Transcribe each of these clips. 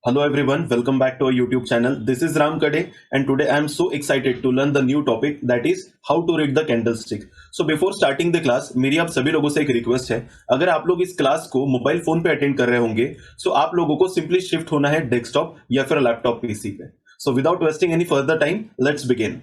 Hello everyone, welcome back to our YouTube channel. This is Ram Kade and today I am so excited to learn the new topic that is how to read the candlestick. So before starting the class, मेरी आप सभी लोगों से एक request है, अगर आप लोग इस क्लास को मोबाइल फोन पे अटेंड कर रहे होंगे तो आप लोगों को सिंपली शिफ्ट होना है डेस्कटॉप या फिर लैपटॉप पीसी पे. So without wasting any further time, let's begin.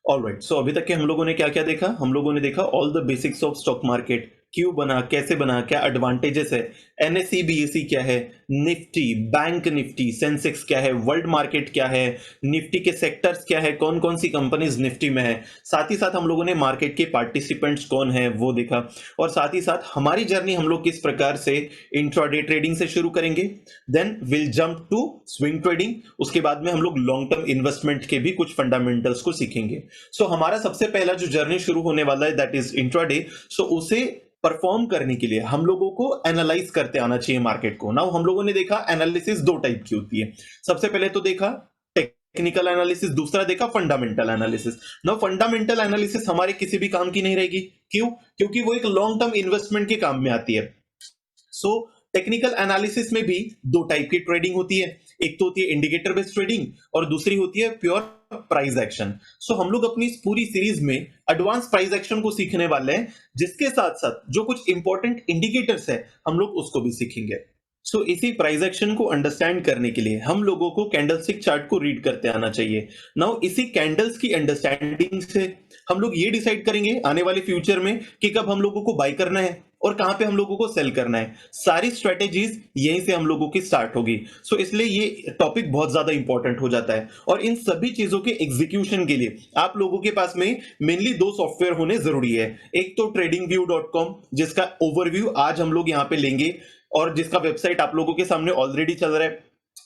Alright, so अभी तक के हम लोगों ने क्या क्या देखा. हम लोगों ने देखा all the basics of stock market, क्यों बना, कैसे बना, क्या एडवांटेजेस है, एनएसई बीएसई क्या है, निफ्टी, बैंक निफ्टी, सेंसेक्स क्या है, वर्ल्ड मार्केट क्या है, निफ्टी के सेक्टर्स क्या है, कौन कौन सी कंपनीज निफ्टी में है. साथ ही साथ हम लोगों ने मार्केट के पार्टिसिपेंट्स कौन है वो देखा. और साथ ही साथ हमारी जर्नी हम लोग किस प्रकार से इंट्राडे ट्रेडिंग से शुरू करेंगे, then will jump to swing trading. उसके बाद में हम लोग लॉन्ग टर्म इन्वेस्टमेंट के भी कुछ फंडामेंटल्स को सीखेंगे. सो हमारा सबसे पहला जो जर्नी शुरू होने वाला है दैट इज इंट्राडे. सो उसे परफॉर्म करने के लिए हम लोगों को एनालाइज करते आना चाहिए मार्केट को. नाउ हम लोगों ने देखा एनालिसिस दो टाइप की होती है. सबसे पहले तो देखा टेक्निकल एनालिसिस, दूसरा देखा fundamental analysis. Now fundamental analysis हमारे किसी भी काम की नहीं रहेगी. क्यों? क्योंकि वो एक लॉन्ग टर्म इन्वेस्टमेंट के काम में आती है. सो टेक्निकल एनालिसिस में भी दो टाइप की ट्रेडिंग होती है. एक तो होती है इंडिकेटर बेस्ड ट्रेडिंग और दूसरी होती है प्योर प्राइस एक्शन. सो हम लोग अपनी इस पूरी सीरीज में एडवांस प्राइस एक्शन को सीखने वाले हैं, जिसके साथ साथ जो कुछ इंपॉर्टेंट इंडिकेटर्स है हम लोग उसको भी सीखेंगे. सो इसी प्राइस एक्शन को अंडरस्टैंड करने के लिए हम लोगों को कैंडलस्टिक चार्ट को रीड करते आना चाहिए. नाउ इसी कैंडल्स की अंडरस्टैंडिंग से हम लोग ये डिसाइड करेंगे आने वाले फ्यूचर में कि कब हम लोगों को बाय करना है और कहां पे हम लोगों को सेल करना है. सारी स्ट्रेटेजीज यहीं से हम लोगों की स्टार्ट होगी. सो इसलिए ये टॉपिक बहुत ज्यादा इंपॉर्टेंट हो जाता है. और इन सभी चीजों के एग्जीक्यूशन के लिए आप लोगों के पास में मेनली दो सॉफ्टवेयर होने जरूरी है. एक तो tradingview.com, जिसका ओवरव्यू आज हम लोग यहाँ पे लेंगे और जिसका वेबसाइट आप लोगों के सामने ऑलरेडी चल रहा है.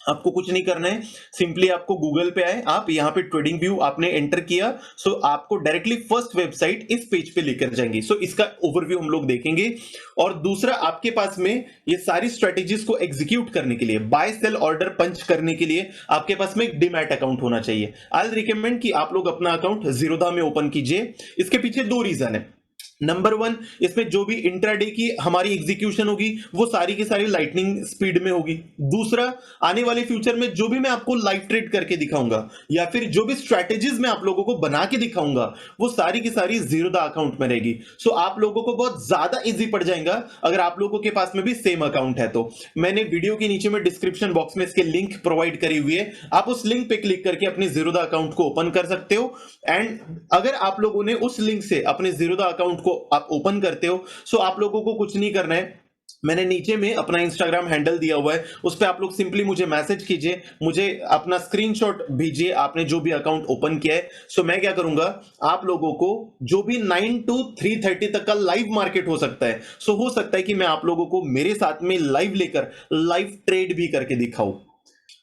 आपको कुछ नहीं करना है, सिंपली आपको गूगल पे आए, आप यहाँ पे ट्रेडिंग व्यू आपने एंटर किया, सो आपको डायरेक्टली फर्स्ट वेबसाइट इस पेज पे लेकर जाएंगी. सो इसका ओवरव्यू हम लोग देखेंगे. और दूसरा, आपके पास में ये सारी स्ट्रेटेजीज को एग्जीक्यूट करने के लिए, बाय सेल ऑर्डर पंच करने के लिए आपके पास में एक डीमैट अकाउंट होना चाहिए. आई रिकमेंड कि आप लोग अपना अकाउंट जीरोधा में ओपन कीजिए. इसके पीछे दो रीजन है. नंबर वन, इसमें जो भी इंट्राडे की हमारी एग्जीक्यूशन होगी वो सारी की सारी लाइटनिंग स्पीड में होगी. दूसरा, आने वाले फ्यूचर में जो भी मैं आपको लाइव ट्रेड करके दिखाऊंगा या फिर जो भी स्ट्रैटेजीज मैं आप लोगों को बना के दिखाऊंगा वो सारी की सारी जीरोधा अकाउंट में रहेगी. सो आप लोगों को बहुत ज्यादा इजी पड़ जाएगा अगर आप लोगों के पास में भी सेम अकाउंट है. तो मैंने वीडियो के नीचे में डिस्क्रिप्शन बॉक्स में इसके लिंक प्रोवाइड करी हुई है. आप उस लिंक पे क्लिक करके अपने जीरोधा अकाउंट को ओपन कर सकते हो. एंड अगर आप लोगों ने उस लिंक से अपने जीरोधा अकाउंट आप ओपन करते हो, सो आप लोगों को कुछ नहीं करना है. मैंने नीचे में अपना इंस्टाग्राम हैंडल दिया हुआ है, उस पे आप लोग सिंपली मुझे मैसेज कीजिए, मुझे अपना स्क्रीनशॉट भेजिए आपने जो भी अकाउंट ओपन किया है. सो मैं क्या करूंगा, आप लोगों को जो भी 9 to 3:30 तक का लाइव मार्केट हो सकता है, सो हो सकता है कि मैं आप लोगों को मेरे साथ में लाइव लेकर लाइव ट्रेड भी करके दिखाऊं.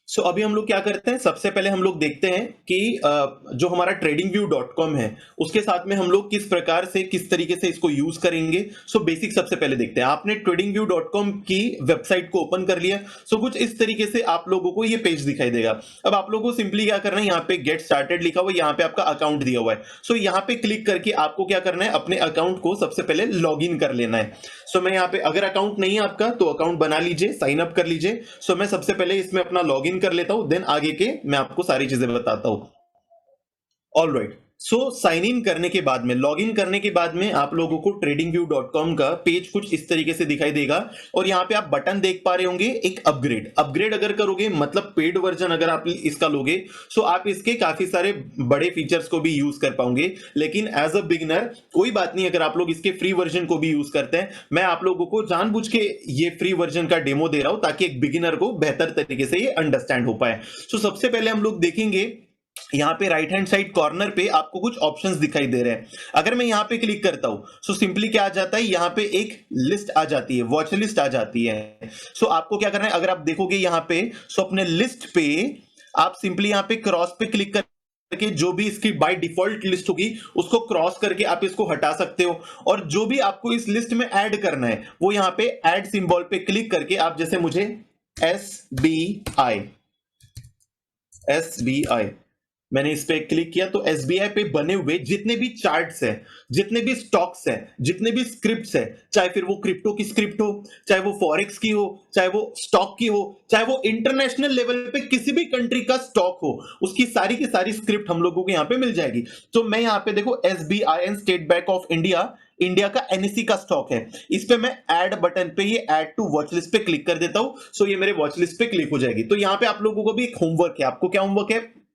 सो अभी हम लोग क्या करते हैं, सबसे पहले हम लोग देखते हैं कि जो हमारा tradingview.com है उसके साथ में हम लोग किस प्रकार से, किस तरीके से इसको यूज करेंगे. सो बेसिक सबसे पहले देखते हैं. आपने tradingview.com की वेबसाइट को ओपन कर लिया. सो कुछ इस तरीके से आप लोगों को ये पेज दिखाई देगा. अब आप लोगों को सिंपली क्या करना है, यहाँ पे गेट स्टार्टेड लिखा हुआ है, यहाँ पे आपका अकाउंट दिया हुआ है. सो यहाँ पे क्लिक करके आपको क्या करना है, अपने अकाउंट को सबसे पहले लॉग इन कर लेना है. सो मैं यहाँ पे, अगर अकाउंट नहीं है आपका तो अकाउंट बना लीजिए, साइन अप कर लीजिए. सो मैं सबसे पहले इसमें अपना लॉग इन कर लेता हूं, देन आगे के मैं आपको सारी चीजें बताता हूं. ऑलराइट, सो साइन इन करने के बाद में, लॉग इन करने के बाद में आप लोगों को tradingview.com का पेज कुछ इस तरीके से दिखाई देगा. और यहाँ पे आप बटन देख पा रहे होंगे, एक अपग्रेड. अपग्रेड अगर करोगे, मतलब पेड वर्जन अगर आप इसका लोगे, सो आप इसके काफी सारे बड़े फीचर्स को भी यूज कर पाओगे. लेकिन एज अ बिगिनर कोई बात नहीं, अगर आप लोग इसके फ्री वर्जन को भी यूज करते हैं, मैं आप लोगों को जानबूझ के ये फ्री वर्जन का डेमो दे रहा हूं ताकि एक बिगिनर को बेहतर तरीके से ये अंडरस्टैंड हो पाए. सो सबसे पहले हम लोग देखेंगे यहाँ पे राइट हैंड साइड कॉर्नर पे आपको कुछ ऑप्शंस दिखाई दे रहे हैं। अगर मैं यहाँ पे क्लिक करता हूं सो सिंपली क्या आ जाता है, यहाँ पे एक लिस्ट आ जाती है, वॉच लिस्ट आ जाती है। सो आपको क्या करना है, अगर आप देखोगे यहाँ पे सो अपने लिस्ट पे आप सिंपली यहाँ पे क्रॉस पे क्लिक करके जो भी इसकी बाय डिफॉल्ट लिस्ट होगी उसको क्रॉस करके आप इसको हटा सकते हो, और जो भी आपको इस लिस्ट में ऐड करना है वो यहाँ पे ऐड सिंबल पे क्लिक करके आप, जैसे मुझे एस बी आई मैंने इस पे क्लिक किया तो एसबीआई पे बने हुए जितने भी चार्ट्स हैं, जितने भी स्टॉक्स हैं, जितने भी स्क्रिप्ट्स हैं, चाहे फिर वो क्रिप्टो की स्क्रिप्ट हो, चाहे वो फॉरेक्स की हो, चाहे वो स्टॉक की हो, चाहे वो इंटरनेशनल लेवल पे किसी भी कंट्री का स्टॉक हो, उसकी सारी की सारी स्क्रिप्ट हम लोगों को यहाँ पे मिल जाएगी। तो मैं यहाँ पे देखो SBI state bank of India, India का एनएससी का स्टॉक है, इस पे मैं ऐड बटन पे ये ऐड टू वॉच लिस्ट पे क्लिक कर देता हूं, सो ये मेरे वॉच लिस्ट पे क्लिक हो जाएगी। तो यहाँ पे आप लोगों को भी एक होमवर्क है। आपको क्या होमवर्क है,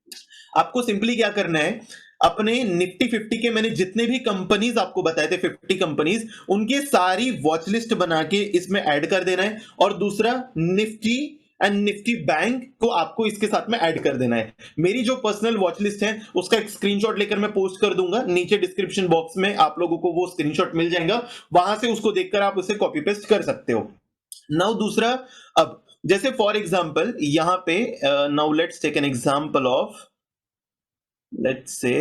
आपको सिंपली क्या करना है, अपने निफ्टी 50 के मैंने जितने भी कंपनीज आपको बताए थे 50 कंपनीज, उनके सारी वॉच लिस्ट बना के इसमें ऐड कर देना है, और दूसरा निफ्टी एंड निफ्टी बैंक को आपको इसके साथ में ऐड कर देना है। मेरी जो पर्सनल वॉच लिस्ट है उसका एक स्क्रीनशॉट लेकर मैं पोस्ट कर दूंगा नीचे डिस्क्रिप्शन बॉक्स में, आप लोगों को वो स्क्रीनशॉट मिल जाएगा, वहां से उसको देखकर आप उसे कॉपी पेस्ट कर सकते हो। नाउ दूसरा, अब जैसे फॉर एग्जांपल यहां पे now let's take an example of, let's say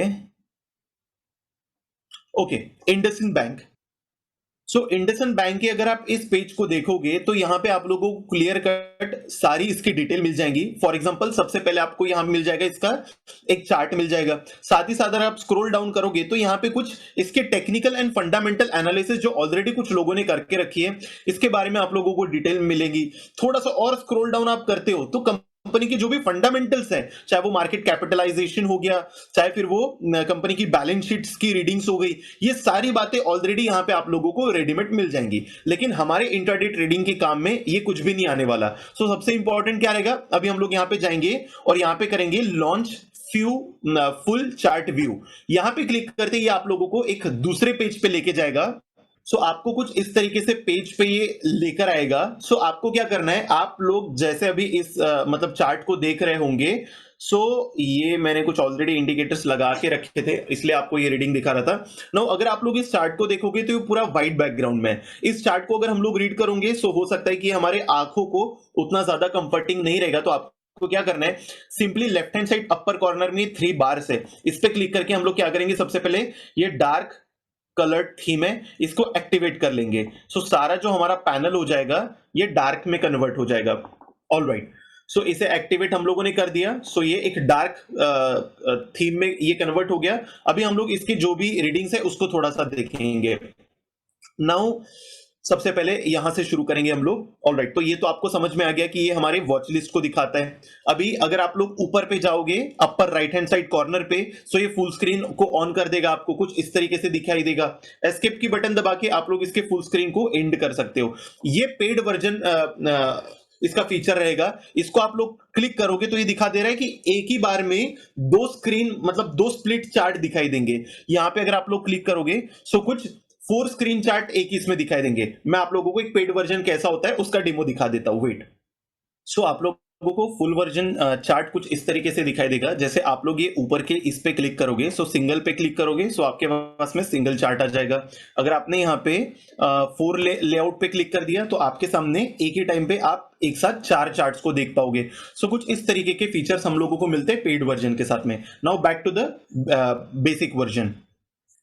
okay, IndusInd bank. So IndusInd bank के अगर आप इस पेज को देखोगे तो यहाँ पे आप लोगों को क्लियर कट सारी इसकी डिटेल मिल जाएंगी। फॉर एग्जांपल सबसे पहले आपको यहाँ मिल जाएगा इसका एक चार्ट मिल जाएगा, साथ ही साथ अगर आप स्क्रॉल डाउन करोगे तो यहाँ पे कुछ इसके टेक्निकल एंड फंडामेंटल एनालिसिस जो ऑलरेडी कुछ लोगों ने करके रखी है इसके बारे में आप लोगों को डिटेल मिलेगी। थोड़ा सा और स्क्रॉल डाउन आप करते हो तो कंपनी के जो भी फंडामेंटल्स है, चाहे वो मार्केट कैपिटलाइजेशन हो गया, चाहे फिर वो कंपनी की बैलेंस शीट्स की रीडिंग्स हो गई, ये सारी बातें ऑलरेडी यहां पे आप लोगों को रेडीमेड मिल जाएंगी। लेकिन हमारे इंट्राडे ट्रेडिंग के काम में ये कुछ भी नहीं आने वाला। सो सबसे इंपॉर्टेंट क्या रहेगा, अभी हम लोग यहां पे जाएंगे और यहां पे करेंगे launch few full chart view. यहां पे क्लिक करते ही आप लोगों को एक दूसरे पेज पे लेके जाएगा। सो आपको कुछ इस तरीके से पेज पे ये लेकर आएगा। सो आपको क्या करना है, आप लोग जैसे अभी इस मतलब चार्ट को देख रहे होंगे, सो ये मैंने कुछ ऑलरेडी इंडिकेटर्स लगा के रखे थे इसलिए आपको ये रीडिंग दिखा रहा था। नो अगर आप लोग इस चार्ट को देखोगे तो ये पूरा व्हाइट बैकग्राउंड में है। इस चार्ट को अगर हम लोग रीड करोगे सो हो सकता है कि हमारे आंखों को उतना ज्यादा कंफर्टिंग नहीं रहेगा। तो आपको क्या करना है, simply left hand side upper corner में 3 बार्स है, इस पे क्लिक करके हम लोग क्या करेंगे, सबसे पहले ये डार्क कलर थीम है इसको एक्टिवेट कर लेंगे। सो सारा जो हमारा पैनल हो जाएगा ये डार्क में कन्वर्ट हो जाएगा। ऑलराइट, सो इसे एक्टिवेट हम लोगों ने कर दिया। सो ये एक डार्क थीम में ये कन्वर्ट हो गया। अभी हम लोग इसकी जो भी रीडिंग्स है उसको थोड़ा सा देखेंगे। नाउ सबसे पहले यहां से शुरू करेंगे हम लोग। ऑलराइट, तो ये तो आपको समझ में आ गया कि ये हमारे वॉच लिस्ट को दिखाता है। अभी अगर आप लोग ऊपर पे जाओगे upper right hand side corner पे, सो ये फुल स्क्रीन को ऑन कर देगा, आपको कुछ इस तरीके से दिखाई देगा। एस्केप की बटन दबा के आप लोग इसके फुल स्क्रीन को एंड कर सकते हो। ये पेड वर्जन इसका फीचर रहेगा। इसको आप लोग क्लिक करोगे तो ये दिखा दे रहा है कि एक ही बार में 2 स्क्रीन मतलब 2 स्प्लिट चार्ट दिखाई देंगे। यहां पे अगर आप लोग क्लिक करोगे सो कुछ 4 स्क्रीन चार्ट एक ही इसमें दिखाई देंगे। मैं आप लोगों को एक पेड वर्जन कैसा होता है उसका डेमो दिखा देता हूं, वेट। सो आप लोगों को फुल वर्जन चार्ट कुछ इस तरीके से दिखाई देगा। जैसे आप लोग ये ऊपर के इस पे क्लिक करोगे, सो सिंगल पे क्लिक करोगे सो आपके पास में सिंगल चार्ट आ जाएगा। अगर आपने यहाँ पे 4 लेआउट पे क्लिक कर दिया तो आपके सामने एक ही टाइम पे आप एक साथ 4 चार्ट्स को देख पाओगे। सो कुछ इस तरीके के फीचर्स हम लोगों को मिलते हैं पेड वर्जन के साथ में। Now back to the basic version.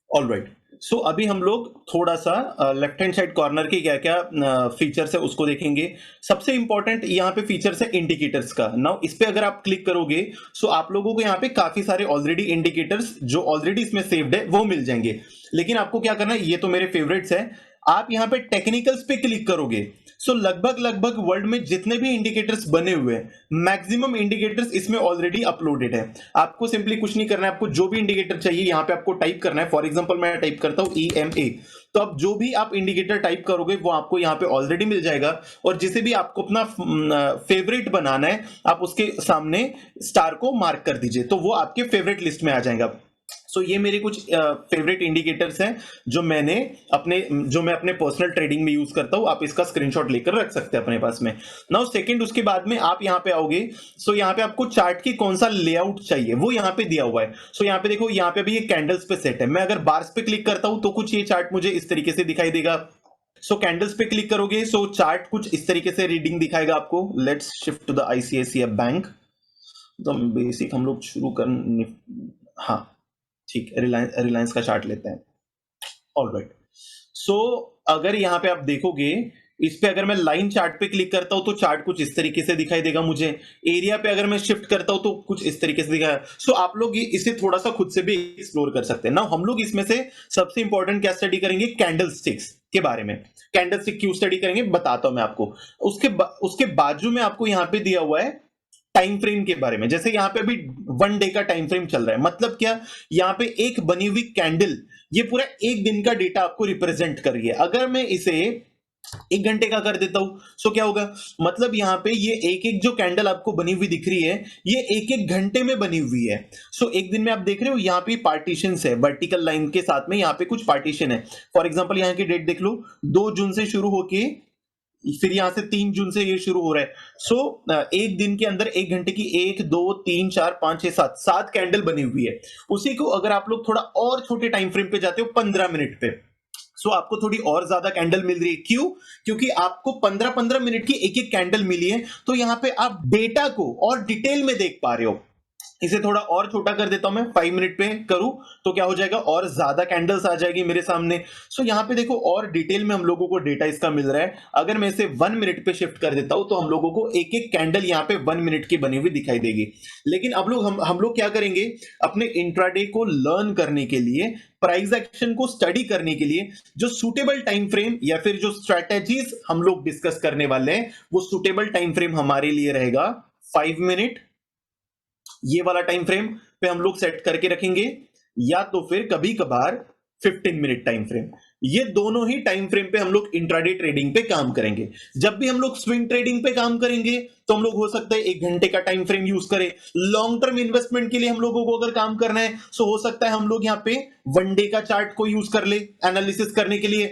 Alright, so अभी हम लोग थोड़ा सा लेफ्ट हैंड साइड कॉर्नर के क्या क्या फीचर्स है उसको देखेंगे। सबसे इंपॉर्टेंट यहाँ पे फीचर्स है इंडिकेटर्स का। नाउ इस पे अगर आप क्लिक करोगे सो आप लोगों को यहाँ पे काफी सारे ऑलरेडी इंडिकेटर्स जो ऑलरेडी इसमें सेव्ड है वो मिल जाएंगे। लेकिन आपको क्या करना है, ये तो मेरे फेवरेट्स है, आप यहाँ पे टेक्निकल्स पे क्लिक करोगे सो लगभग वर्ल्ड में जितने भी इंडिकेटर्स बने हुए हैं मैक्सिमम इंडिकेटर्स इसमें ऑलरेडी अपलोडेड है। आपको सिंपली कुछ नहीं करना है, आपको जो भी इंडिकेटर चाहिए यहाँ पे आपको टाइप करना है। फॉर एग्जांपल मैं टाइप करता हूँ EMA, तो अब जो भी आप इंडिकेटर टाइप करोगे वो आपको यहाँ पे ऑलरेडी मिल जाएगा। और जिसे भी आपको अपना फेवरेट बनाना है आप उसके सामने स्टार को मार्क कर दीजिए तो वो आपके फेवरेट लिस्ट में आ जाएगा। सो ये मेरे कुछ फेवरेट इंडिकेटर्स हैं जो मैं अपने पर्सनल ट्रेडिंग में यूज करता हूं। आप इसका स्क्रीनशॉट लेकर रख सकते हैं अपने पास में। नाउ सेकंड, उसके बाद में आप यहां पे आओगे, सो यहां पे आपको चार्ट की कौन सा लेआउट चाहिए वो यहां पे दिया हुआ है। सो यहां पे देखो, यहां पे भी ये कैंडल्स पे सेट है। मैं अगर बार्स पे क्लिक करता हूं तो कुछ ये चार्ट मुझे इस तरीके से दिखाई देगा। सो कैंडल्स पे क्लिक करोगे, सो चार्ट कुछ इस तरीके से रीडिंग दिखाएगा आपको। Let's shift to the ICICI bank. तो बेसिक हम लोग शुरू कर, हाँ ठीक, रिलायंस का चार्ट लेते हैं। ऑलराइट, सो अगर यहाँ पे आप देखोगे, इस पे अगर मैं लाइन चार्ट पे क्लिक करता हूं तो चार्ट कुछ इस तरीके से दिखाई देगा मुझे। एरिया पे अगर मैं शिफ्ट करता हूं तो कुछ इस तरीके से दिखाया। सो आप लोग इसे थोड़ा सा खुद से भी एक्सप्लोर कर सकते हैं ना। हम लोग इसमें से सबसे इंपॉर्टेंट क्या स्टडी करेंगे, कैंडल स्टिक्स के बारे में। कैंडल स्टिक क्यों स्टडी करेंगे बताता हूं मैं आपको। उसके बाजू में आपको यहाँ पे दिया हुआ है टाइम फ्रेम के बारे में। जैसे यहाँ पे अभी 1 डे का टाइम फ्रेम चल रहा है, मतलब क्या, यहाँ पे एक बनी हुई कैंडल ये पूरा एक दिन का डेटा आपको रिप्रेजेंट कर रही है। अगर मैं इसे 1 घंटे का कर देता हूं सो क्या होगा, मतलब यहाँ पे ये एक एक जो कैंडल आपको बनी हुई दिख रही है ये एक एक घंटे में बनी हुई है। सो एक दिन में आप देख रहे हो यहाँ पे पार्टीशन है, वर्टिकल लाइन के साथ में यहाँ पे कुछ पार्टीशन है। फॉर एग्जांपल यहाँ की डेट देख लो, 2 जून से शुरू होके फिर यहां से 3 जून से ये शुरू हो रहा है। सो एक दिन के अंदर 1 घंटे की 1 2 3 4 5 6 7 कैंडल बनी हुई है। उसी को अगर आप लोग थोड़ा और छोटे टाइम फ्रेम पे जाते हो 15 मिनट पे, सो आपको थोड़ी और ज्यादा कैंडल मिल रही है। क्यों? क्योंकि आपको 15-15 मिनट की एक एक कैंडल मिली है, तो यहां पे आप डेटा को और डिटेल में देख पा रहे हो। इसे थोड़ा और छोटा कर देता हूं मैं, 5 मिनट पे करूं तो क्या हो जाएगा, और ज्यादा कैंडल्स आ जाएगी मेरे सामने। सो यहाँ पे देखो और डिटेल में हम लोगों को डेटा इसका मिल रहा है। अगर मैं इसे 1 मिनट पे शिफ्ट कर देता हूं तो हम लोगों को एक एक कैंडल यहाँ पे 1 मिनट की बनी हुई दिखाई देगी। लेकिन अब लोग हम लोग क्या करेंगे, अपने इंट्राडे को लर्न करने के लिए, प्राइस एक्शन को स्टडी करने के लिए, जो सुटेबल टाइम फ्रेम या फिर जो स्ट्रेटेजीज हम लोग डिस्कस करने वाले हैं, वो सुटेबल टाइम फ्रेम हमारे लिए रहेगा 5 मिनट। ये वाला टाइम फ्रेम पे हम लोग सेट करके रखेंगे, या तो फिर कभी कभार 15 मिनट टाइम फ्रेम। ये दोनों ही टाइम फ्रेम पे हम लोग इंट्राडे ट्रेडिंग पे काम करेंगे। जब भी हम लोग स्विंग ट्रेडिंग पे काम करेंगे तो हम लोग हो सकता है 1 घंटे का टाइम फ्रेम यूज करें। लॉन्ग टर्म इन्वेस्टमेंट के लिए हम लोगों को अगर काम करना है तो हो सकता है हम लोग यहाँ पे 1 डे का चार्ट को यूज कर ले एनालिसिस करने के लिए,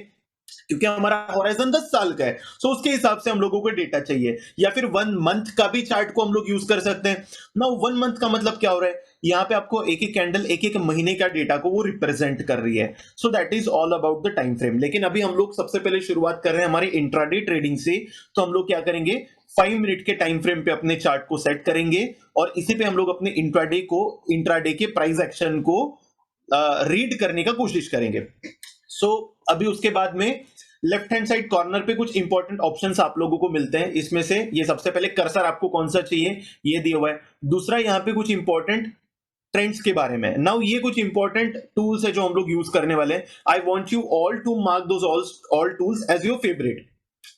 क्योंकि हमारा हॉराइजन 10 साल का है। सो उसके हिसाब से हम लोगों को डेटा चाहिए। या फिर 1 मंथ का भी चार्ट को हम लोग यूज कर सकते हैं ना। 1 मंथ का मतलब क्या हो रहा है, यहाँ पे आपको एक एक कैंडल एक एक महीने का डेटा को वो रिप्रेजेंट कर रही है। So that is all about the time frame. लेकिन अभी हम लोग सबसे पहले शुरुआत कर रहे हैं हमारे इंट्राडे ट्रेडिंग से। तो हम लोग क्या करेंगे, 5 मिनट के टाइम फ्रेम पे अपने चार्ट को सेट करेंगे और इसी पे हम लोग अपने इंट्राडे के प्राइस एक्शन को रीड करने का कोशिश करेंगे। सो अभी उसके बाद में लेफ्ट हैंड साइड कॉर्नर पे कुछ इंपॉर्टेंट ऑप्शंस आप लोगों को मिलते हैं। इसमें से ये सबसे पहले कर्सर आपको कौन सा चाहिए ये दिया हुआ है। दूसरा यहाँ पे कुछ इंपॉर्टेंट ट्रेंड्स के बारे में। नाउ ये कुछ इंपॉर्टेंट टूल्स है जो हम लोग यूज करने वाले हैं। I want you all to mark those all tools as your favourite.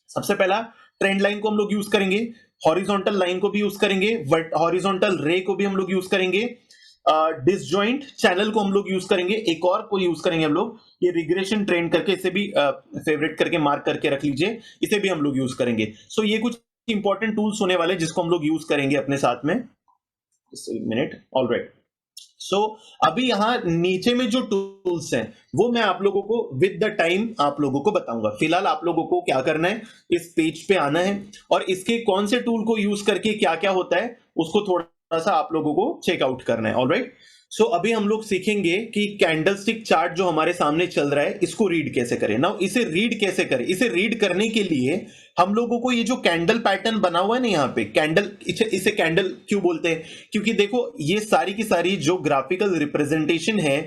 सबसे पहला ट्रेंड लाइन को हम लोग यूज करेंगे, हॉरिजॉन्टल लाइन को भी यूज करेंगे, हॉरिजॉन्टल रे को भी हम लोग यूज करेंगे, डिसजॉइंट चैनल को हम लोग यूज करेंगे, एक और को यूज करेंगे हम लोग ये रिग्रेशन ट्रेंड करके, इसे भी फेवरेट करके मार्क करके रख लीजिए, इसे भी हम लोग यूज करेंगे। सो ये कुछ इंपॉर्टेंट टूल्स होने वाले जिसको हम लोग यूज करेंगे अपने साथ में। Minute, alright. सो अभी यहां नीचे में जो टूल्स हैं वो मैं आप लोगों को विद द टाइम आप लोगों को बताऊंगा। फिलहाल आप लोगों को क्या करना है, इस पेज पे आना है और इसके कौन से टूल को यूज करके क्या क्या होता है उसको थोड़ा सा आप लोगों को चेकआउट करना है। ऑलराइट, सो अभी हम लोग सीखेंगे कि कैंडलस्टिक चार्ट जो हमारे सामने चल रहा है इसको रीड कैसे करें। नाउ इसे रीड कैसे करें, इसे रीड करने के लिए हम लोगों को ये जो कैंडल पैटर्न बना हुआ है ना यहाँ पे कैंडल, इसे कैंडल क्यों बोलते हैं, क्योंकि देखो ये सारी की सारी जो ग्राफिकल रिप्रेजेंटेशन है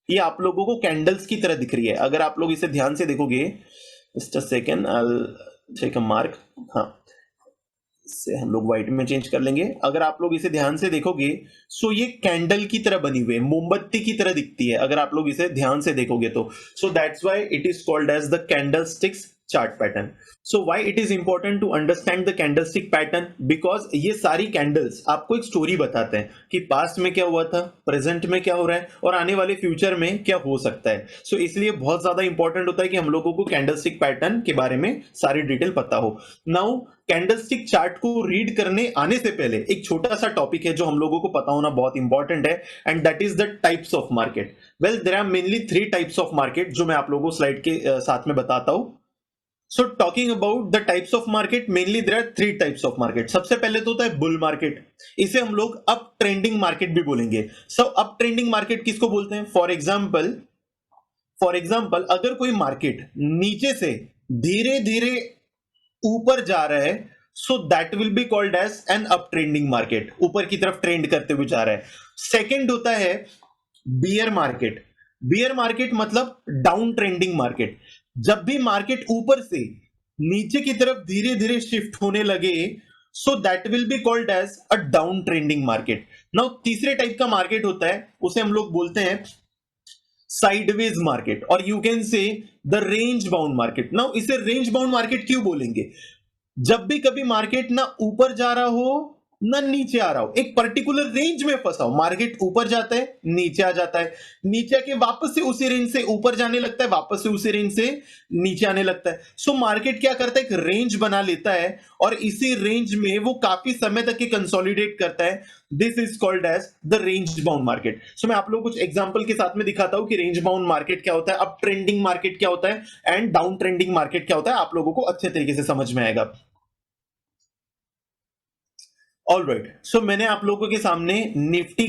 ये आप लोगों को कैंडल्स की तरह दिख रही है। अगर आप लोग इसे ध्यान से देखोगे, just a second, I will take a mark, हाँ इसे हम लोग व्हाइट में चेंज कर लेंगे। अगर आप लोग इसे ध्यान से देखोगे सो ये कैंडल की तरह बनी हुई है, मोमबत्ती की तरह दिखती है अगर आप लोग इसे ध्यान से देखोगे तो। So that's why it is called as the candlesticks chart pattern. So why it is important to understand the candlestick pattern, because ये सारी कैंडल्स आपको एक स्टोरी बताते हैं कि पास्ट में क्या हुआ था, प्रेजेंट में क्या हो रहा है और आने वाले फ्यूचर में क्या हो सकता है. सो इसलिए बहुत ज्यादा इंपॉर्टेंट होता है कि हम लोगों को कैंडलस्टिक पैटर्न के बारे में सारी डिटेल पता हो. नाउ कैंडलस्टिक चार्ट को रीड करने आने से पहले एक छोटा सा टॉपिक है जो हम लोगों को पता होना बहुत इंपॉर्टेंट है, and that is the types of market. Well, there are mainly 3 types of market जो मैं आप लोगों को स्लाइड के साथ में बताता हूं. So talking about the types of market, mainly there are 3 types of market. सबसे पहले तो होता है बुल मार्केट. इसे हम लोग अप ट्रेंडिंग मार्केट भी बोलेंगे. सो अप ट्रेंडिंग मार्केट किसको बोलते हैं? फॉर एग्जाम्पल अगर कोई मार्केट नीचे से धीरे धीरे ऊपर जा रहा है, so that will be called as an up trending market. ऊपर की तरफ ट्रेंड करते हुए जा रहा है. सेकेंड होता है बियर मार्केट. बियर मार्केट मतलब डाउन ट्रेंडिंग मार्केट. जब भी मार्केट ऊपर से नीचे की तरफ धीरे धीरे शिफ्ट होने लगे, so that will be called as a down trending market. Now तीसरे टाइप का मार्केट होता है, उसे हम लोग बोलते हैं साइडवेज मार्केट, और you can say the range bound market. Now इसे रेंज बाउंड मार्केट क्यों बोलेंगे? जब भी कभी मार्केट ना ऊपर जा रहा हो ना नीचे आ रहा हो, एक पर्टिकुलर रेंज में फंसा हो, मार्केट ऊपर जाता है नीचे आ जाता है, नीचे आके वापस से उसी रेंज से ऊपर जाने लगता है, वापस से उसी रेंज से नीचे आने लगता है. सो मार्केट क्या करता है? एक रेंज बना लेता है और इसी रेंज में वो काफी समय तक के कंसोलिडेट करता है. This is called as the range bound market. So मैं आप लोगों को कुछ एग्जांपल के साथ में दिखाता हूं कि रेंज बाउंड मार्केट क्या होता है, अप ट्रेंडिंग मार्केट क्या होता है एंड डाउन ट्रेंडिंग मार्केट क्या होता है. आप लोगों को अच्छे तरीके से समझ में आएगा. ऑलराइट, सो मैंने आप लोगों के सामने निफ्टी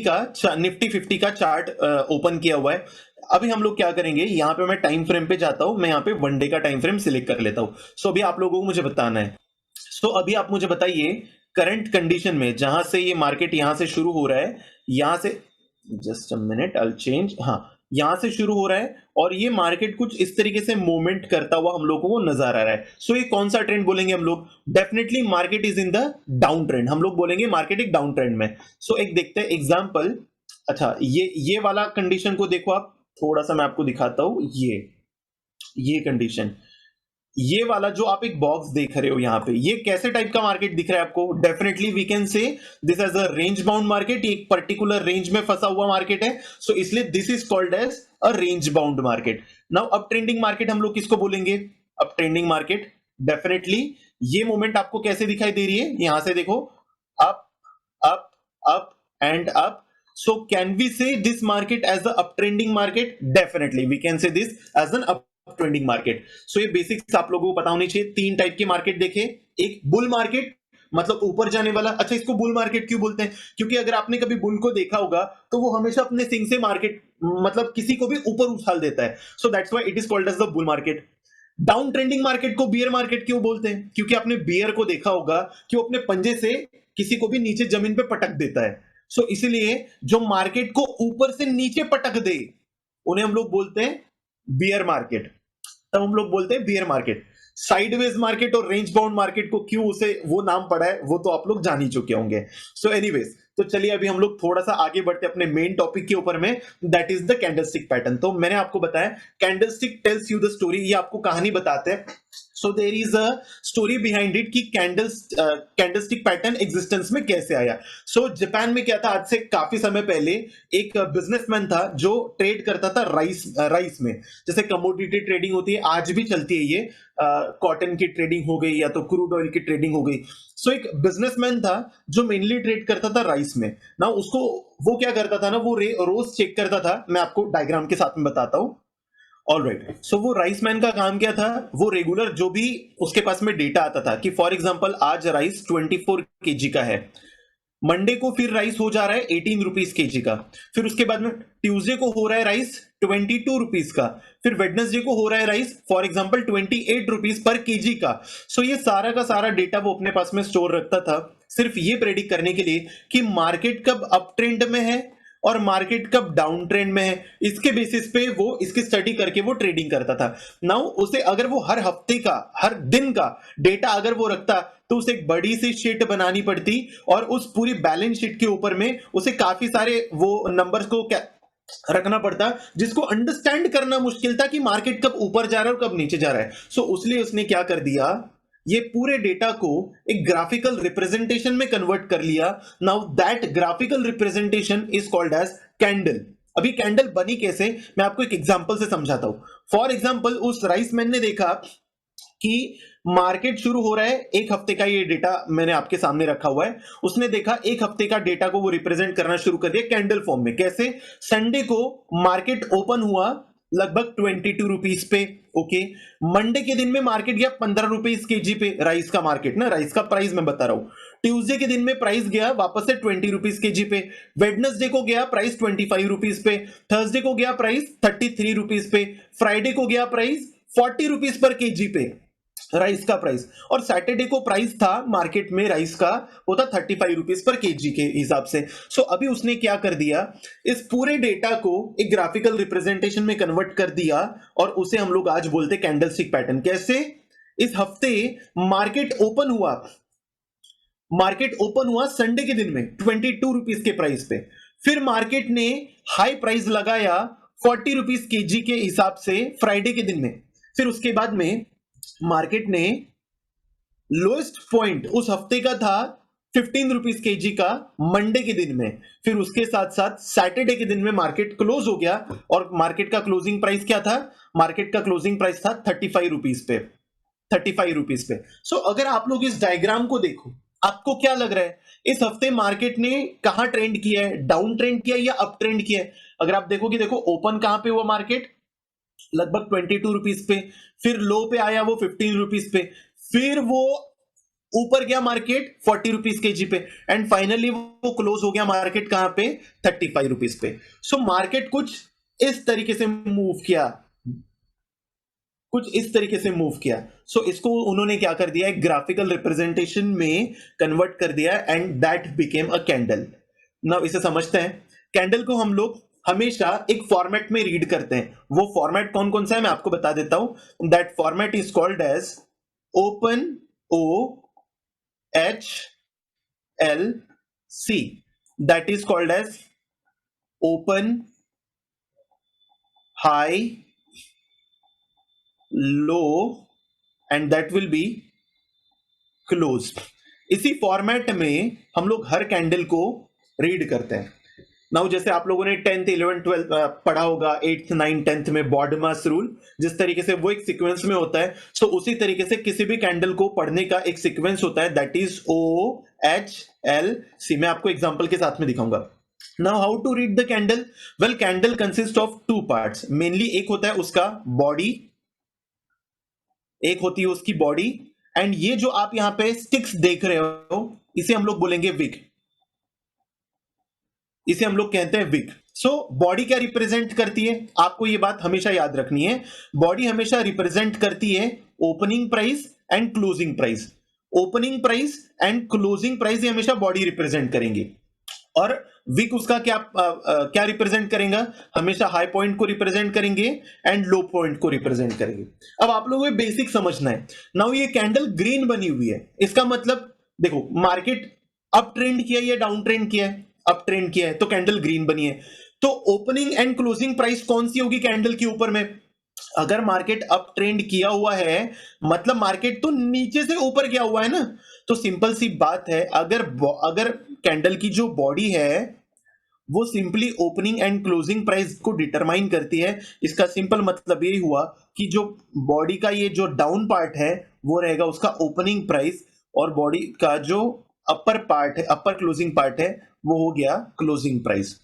50 का चार्ट ओपन किया हुआ है. अभी हम लोग क्या करेंगे, यहां पे मैं टाइम फ्रेम पे जाता हूं. मैं यहां पे 1 डे का टाइम फ्रेम सिलेक्ट कर लेता हूं. सो अभी आप लोगों को मुझे बताना है. सो अभी आप मुझे बताइए करंट कंडीशन में जहां से ये मार्केट यहां से शुरू हो रहा है, यहां से just a minute I will change. हाँ, यहां से शुरू हो रहा है और ये मार्केट कुछ इस तरीके से मूवमेंट करता हुआ हम लोगों को नजर आ रहा है. सो ये कौन सा ट्रेंड बोलेंगे हम लोग? Definitely market is in the down trend. हम लोग बोलेंगे मार्केट एक डाउन ट्रेंड में. सो एक देखते हैं एग्जांपल. अच्छा, ये वाला कंडीशन को देखो आप, थोड़ा सा मैं आपको दिखाता हूं. ये कंडीशन, ये वाला जो आप एक बॉक्स देख रहे हो यहाँ पे, ये कैसे टाइप का मार्केट दिख रहा है आपको? Definitely we can say this as a range bound market. एक पर्टिकुलर रेंज में फंसा हुआ मार्केट है, सो इसलिए this is called as a range bound market. Now up trending market हम लोग किसको बोलेंगे? Up trending market. डेफिनेटली ये मोमेंट आपको कैसे दिखाई दे रही है? यहां से देखो, up up up and up. So can we say this market as the up trending market? Definitely we can say this as an up trending market. So ये बेसिक्स आप लोगों को पता होनी चाहिए. 3 टाइप के मार्केट देखे. एक बुल मार्केट, मतलब ऊपर जाने वाला. अच्छा, इसको बुल मार्केट क्यों बोलते हैं? क्योंकि अगर आपने कभी बुल को देखा होगा तो वो हमेशा अपने सिंग से मार्केट, मतलब किसी को भी ऊपर उछाल देता है. So that's why it is called as the bull market. Down trending market को बियर मार्केट क्यों बोलते हैं? क्योंकि आपने बियर को देखा होगा कि वो अपने पंजे से किसी को भी नीचे जमीन पे पटक देता है. सो इसलिए जो मार्केट को ऊपर से नीचे पटक दे, उन्हें हम लोग बोलते हैं बियर मार्केट. तब हम लोग बोलते हैं बियर मार्केट. साइडवेज मार्केट और रेंज बाउंड मार्केट को क्यों उसे वो नाम पड़ा है, वो तो आप लोग जान ही चुके होंगे. सो एनीवेज, तो चलिए अभी हम लोग थोड़ा सा आगे बढ़ते अपने मेन टॉपिक के ऊपर में, that is the candlestick pattern. तो मैंने आपको बताया candlestick tells you the story, ये आपको कहानी बताते हैं. So there is a story behind it कि कैंडलस्टिक पैटर्न एग्जिस्टेंस में कैसे आया. सो जापान में क्या था, आज से काफी समय पहले एक बिजनेसमैन था जो ट्रेड करता था राइस में. जैसे कमोडिटी ट्रेडिंग होती है, आज भी चलती है ये. कॉटन की ट्रेडिंग हो गई या तो क्रूड ऑयल की ट्रेडिंग हो गई. सो एक बिजनेसमैन था जो मेनली ट्रेड करता था राइस में. ना उसको वो क्या करता था ना, वो रोज चेक करता था. मैं आपको डायग्राम के साथ में बताता हूं. ऑलराइट, सो वो राइस मैन का काम क्या था? वो रेगुलर जो भी उसके पास में डेटा आता था कि फॉर एग्जांपल आज राइस 24 केजी का है, मंडे को फिर राइस हो जा रहा है 18 रुपीज केजी का, फिर उसके बाद में ट्यूसडे को हो रहा है राइस 22 रुपीज का, फिर वेडनेसडे को हो रहा है rice for example 28 rupees per KG का. सो ये सारा का सारा डेटा वो अपने पास में स्टोर रखता था, सिर्फ ये प्रेडिक्ट करने के लिए कि मार्केट कब अप ट्रेंड में है और मार्केट कब डाउन ट्रेंड में है. इसके बेसिस पे वो इसकी स्टडी करके वो ट्रेडिंग करता था. नाउ उसे अगर वो हर हफ्ते का, हर दिन का डेटा अगर वो रखता तो उसे एक बड़ी सी शीट बनानी पड़ती और उस पूरी बैलेंस शीट के ऊपर में उसे काफी सारे वो नंबर्स को रखना पड़ता, जिसको अंडरस्टैंड करना मुश्किल था कि मार्केट कब ऊपर जा रहा है और कब नीचे जा रहा है। सो इसलिए उसने क्या कर दिया, ये पूरे डेटा को एक ग्राफिकल रिप्रेजेंटेशन में कन्वर्ट कर लिया। Now that graphical representation is called as candle. अभी कैंडल बनी कैसे, मैं आपको एक एग्जांपल से समझाता हूं। फॉर एग्जांपल, उस राइसमैन ने देखा कि मार्केट शुरू हो रहा है, एक हफ्ते का ये डेटा मैंने आपके सामने रखा हुआ है। उसने देखा एक हफ्ते का डेटा को वो रिप्रेजेंट करना शुरू कर दिया कैंडल फॉर्म में। कैसे? संडे को मार्केट ओपन हुआ लगभग 22 रुपीज पे, ओके। मंडे के दिन में मार्केट गया 15 रुपीज केजी पे, राइस का मार्केट ना, राइस का प्राइस मैं बता रहा हूं। ट्यूसडे के दिन में प्राइस गया वापस से 20 रुपीज केजी पे। वेडनेसडे को गया प्राइस 25 रुपीज पे। थर्सडे को गया प्राइस 33 रुपीज पे। फ्राइडे को गया प्राइस 40 रुपीज पर केजी पे, राइस का प्राइस। और सैटरडे को प्राइस था मार्केट में राइस का, वो था 35 रुपीज पर केजी के हिसाब से। सो अभी उसने क्या कर दिया, इस पूरे डेटा को एक ग्राफिकल रिप्रेजेंटेशन में कन्वर्ट कर दिया और उसे हम लोग आज बोलते कैंडलस्टिक पैटर्न। कैसे? इस हफ्ते मार्केट ओपन हुआ संडे के दिन में 22 रुपीज के प्राइस पे। फिर मार्केट ने हाई प्राइस लगाया 40 रुपीज केजी के हिसाब से फ्राइडे के दिन में। फिर उसके बाद में मार्केट ने लोएस्ट पॉइंट उस हफ्ते का था 15 रुपीज केजी का मंडे के दिन में। फिर उसके साथ साथ सैटरडे के दिन में मार्केट क्लोज हो गया और मार्केट का क्लोजिंग प्राइस क्या था? मार्केट का क्लोजिंग प्राइस था 35 रुपीज पे, 35 रुपीज पे। सो अगर आप लोग इस डायग्राम को देखो, आपको क्या लग रहा है इस हफ्ते मार्केट ने कहां ट्रेंड किया है? डाउन ट्रेंड किया है या अप ट्रेंड किया है? अगर आप देखोगे, देखो ओपन कहां पे हुआ मार्केट? लगभग 22 रुपीज पे। फिर लो पे आया वो 15 रुपीज पे। फिर वो ऊपर गया मार्केट 40 रुपीज केजी पे एंड फाइनली वो क्लोज हो गया मार्केट कहां पे? 35 रुपीज पे। सो मार्केट कुछ इस तरीके से मूव किया, कुछ इस तरीके से मूव किया। सो इसको उन्होंने क्या कर दिया, एक ग्राफिकल रिप्रेजेंटेशन में कन्वर्ट कर दिया and that became a candle. Now इसे समझते हैं। कैंडल को हम लोग हमेशा एक फॉर्मेट में रीड करते हैं। वो फॉर्मेट कौन कौन सा है मैं आपको बता देता हूं। That format is called as open, O H L C. That is called as open, high, low and that will be close. इसी फॉर्मेट में हम लोग हर कैंडल को रीड करते हैं। नाउ जैसे आप लोगों ने 10th 11th 12th पढ़ा होगा, 8th 9th 10th में बॉडमास रूल, जिस तरीके से वो एक सीक्वेंस में होता है, सो उसी तरीके से किसी भी कैंडल को पढ़ने का एक सीक्वेंस होता है, that is O H L C. मैं आपको एग्जांपल के साथ में दिखाऊंगा। Now how to read the candle? Well, candle consist of two parts mainly. एक होता है उसका बॉडी, एक होती है उसकी बॉडी, एंड ये जो आप यहां पे स्टिक्स देख रहे हो इसे हम लोग बोलेंगे विक, इसे हम लोग कहते हैं विक। सो बॉडी क्या रिप्रेजेंट करती है? आपको ये बात हमेशा याद रखनी है, बॉडी हमेशा रिप्रेजेंट करती है opening price and closing price. Opening price and closing price ये हमेशा बॉडी रिप्रेजेंट करेंगे। और विक उसका क्या रिप्रेजेंट करेगा? हमेशा हाई पॉइंट को रिप्रेजेंट करेंगे एंड लो पॉइंट को रिप्रेजेंट करेंगे। अब आप लोगों को बेसिक समझना है। नाउ ये कैंडल ग्रीन बनी हुई है, इसका मतलब देखो मार्केट अप ट्रेंड किया या डाउन ट्रेंड किया है? अप ट्रेंड किया है तो कैंडल ग्रीन बनी है। तो ओपनिंग एंड क्लोजिंग प्राइस कौन सी होगी कैंडल के ऊपर में? अगर मार्केट अप ट्रेंड किया हुआ है मतलब मार्केट तो नीचे से ऊपर गया हुआ है ना। तो सिंपल सी बात है, अगर कैंडल की जो बॉडी है वो simply opening and closing price को डिटरमाइन करती है। इसका सिंपल मतलब ये हुआ कि जो बॉडी का ये जो डाउन पार्ट है वो रहेगा उसका ओपनिंग प्राइस, और बॉडी का जो अपर पार्ट है, अपर क्लोजिंग पार्ट है, वो हो गया क्लोजिंग प्राइस।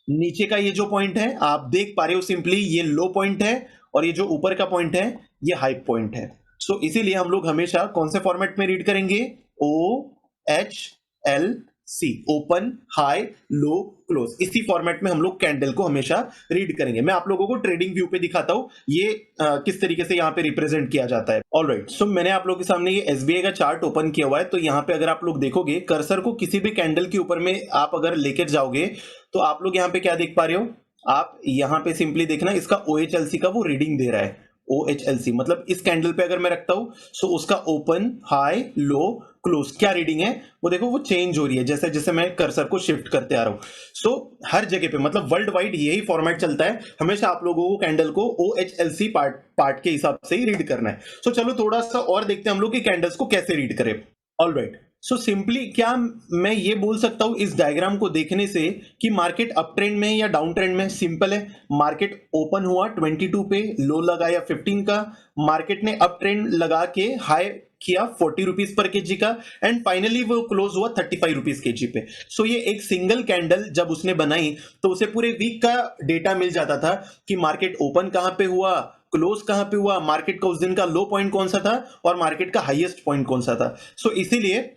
नीचे का ये जो पॉइंट है आप देख पा रहे हो, सिंपली ये लो पॉइंट है और ये जो ऊपर का पॉइंट है ये हाई पॉइंट है। सो इसीलिए हम लोग हमेशा कौन से फॉर्मेट में रीड करेंगे? O H L C, open, high, low, close. इसी फॉर्मेट में हम लोग कैंडल को हमेशा रीड करेंगे। मैं आप लोगों को ट्रेडिंग व्यू पे दिखाता हूं ये किस तरीके से यहाँ पे रिप्रेजेंट किया जाता है। ऑलराइट, सो मैंने आप लोगों के सामने ये एसबीआई का चार्ट ओपन किया हुआ है। तो यहाँ पे अगर आप लोग देखोगे कर्सर को किसी भी कैंडल के ऊपर में आप अगर लेकर जाओगे तो आप लोग यहाँ पे क्या देख पा रहे हो? आप यहाँ पे सिंपली देखना, इसका OHLC का वो रीडिंग दे रहा है। OHLC मतलब इस कैंडल पे अगर मैं रखता हूं सो उसका ओपन, हाई, लो, क्लोज क्या रीडिंग है वो देखो, वो चेंज हो रही है जैसे जैसे मैं कर्सर को शिफ्ट करते आ रहा हूं। सो हर जगह पे मतलब वर्ल्ड वाइड यही फॉर्मेट चलता है, हमेशा आप लोगों को कैंडल को OHLC पार्ट के हिसाब से ही रीड करना है। सो चलो थोड़ा सा और देखते हैं हम लोग कि कैंडल्स को कैसे रीड करें। ऑलराइट, सो सिंपली क्या मैं ये बोल सकता हूं इस डायग्राम को देखने से कि मार्केट अप ट्रेंड में है या डाउन ट्रेंड में? सिंपल है, मार्केट ओपन हुआ 22 पे, लो लगाया 15 का, मार्केट ने अप ट्रेंड लगा के हाई किया 40 रुपीज पर केजी का, एंड फाइनली वो क्लोज हुआ 35 रुपीज केजी पे। सो ये एक सिंगल कैंडल जब उसने बनाई तो उसे पूरे वीक का डेटा मिल जाता था कि मार्केट ओपन कहां पे हुआ, क्लोज कहां पे हुआ, मार्केट का उस दिन का लो पॉइंट कौन सा था और मार्केट का हाईएस्ट पॉइंट कौन सा था। सो इसीलिए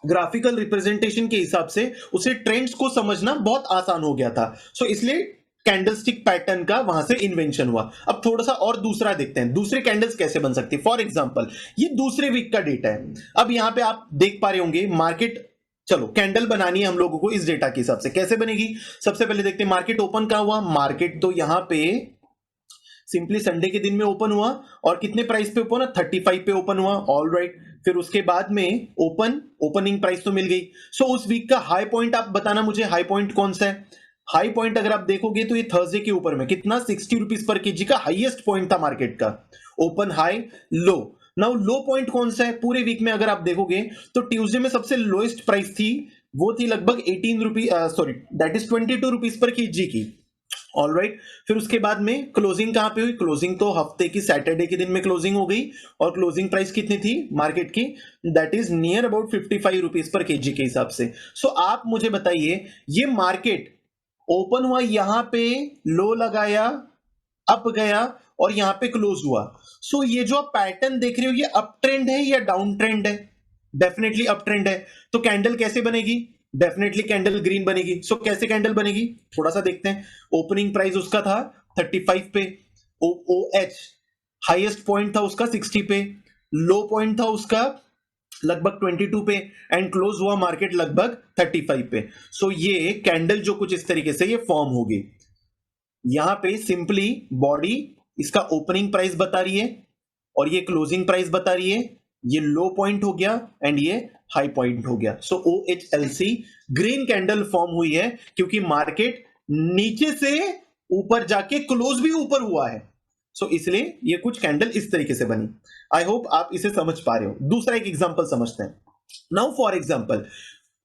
ग्राफिकल रिप्रेजेंटेशन के हिसाब से उसे ट्रेंड्स को समझना बहुत आसान हो गया था। सो इसलिए कैंडलस्टिक पैटर्न का वहां से इन्वेंशन हुआ। अब थोड़ा सा और दूसरा देखते हैं, दूसरे कैंडल्स कैसे बन सकती है। फॉर एग्जांपल ये दूसरे वीक का डेटा है। अब यहां पे आप देख पा रहे होंगे मार्केट, चलो कैंडल बनानी है हम लोगों को इस डेटा के हिसाब से, कैसे बनेगी? सबसे पहले देखते हैं मार्केट ओपन कहां हुआ। मार्केट तो यहां पे सिंपली संडे के दिन में ओपन हुआ और कितने प्राइस पे ओपन हुआ? 35 पे ओपन हुआ। ऑल राइट, फिर उसके बाद में ओपनिंग प्राइस तो मिल गई। सो उस वीक का हाई पॉइंट आप बताना मुझे, हाई पॉइंट कौन सा है? हाई पॉइंट अगर आप देखोगे तो ये थर्सडे के ऊपर में कितना 60 रुपीज पर केजी का हाईएस्ट पॉइंट था मार्केट का। ओपन, हाई, लो। नाउ लो पॉइंट कौन सा है पूरे वीक में अगर आप देखोगे तो ट्यूसडे में सबसे लोएस्ट प्राइस थी, वो थी लगभग 18 rupees, sorry that is 22 rupees per KG की। ऑल राइट, फिर उसके बाद में क्लोजिंग कहां पे हुई? क्लोजिंग तो हफ्ते की सैटरडे के दिन में क्लोजिंग हो गई और क्लोजिंग प्राइस कितनी थी मार्केट की? That is near about 55 rupees per KG के हिसाब से। सो आप मुझे बताइए ये मार्केट ओपन हुआ यहां पे, लो लगाया, अप गया और यहां पे क्लोज हुआ। सो ये जो आप पैटर्न देख रहे हो ये अप ट्रेंड है या डाउन ट्रेंड है? डेफिनेटली अप ट्रेंड है। तो कैंडल कैसे बनेगी? डेफिनेटली कैंडल ग्रीन बनेगी। सो कैसे कैंडल बनेगी थोड़ा सा देखते हैं। ओपनिंग प्राइस उसका था 35 पे, OOH हाईएस्ट पॉइंट था उसका 60 पे, लो पॉइंट था उसका लगभग 22 पे एंड क्लोज हुआ मार्केट लगभग 35 पे। सो ये कैंडल जो कुछ इस तरीके से ये फॉर्म होगी। यहां पे सिंपली बॉडी इसका ओपनिंग प्राइस बता रही है और ये क्लोजिंग प्राइस बता रही है। ये लो पॉइंट हो गया एंड ये हाई पॉइंट हो गया। सो OHLC ग्रीन कैंडल फॉर्म हुई है क्योंकि मार्केट नीचे से ऊपर जाके क्लोज भी ऊपर हुआ है। सो इसलिए ये कुछ कैंडल इस तरीके से बनी। आई होप आप इसे समझ पा रहे हो। दूसरा एक एग्जांपल समझते हैं। नाउ फॉर एग्जांपल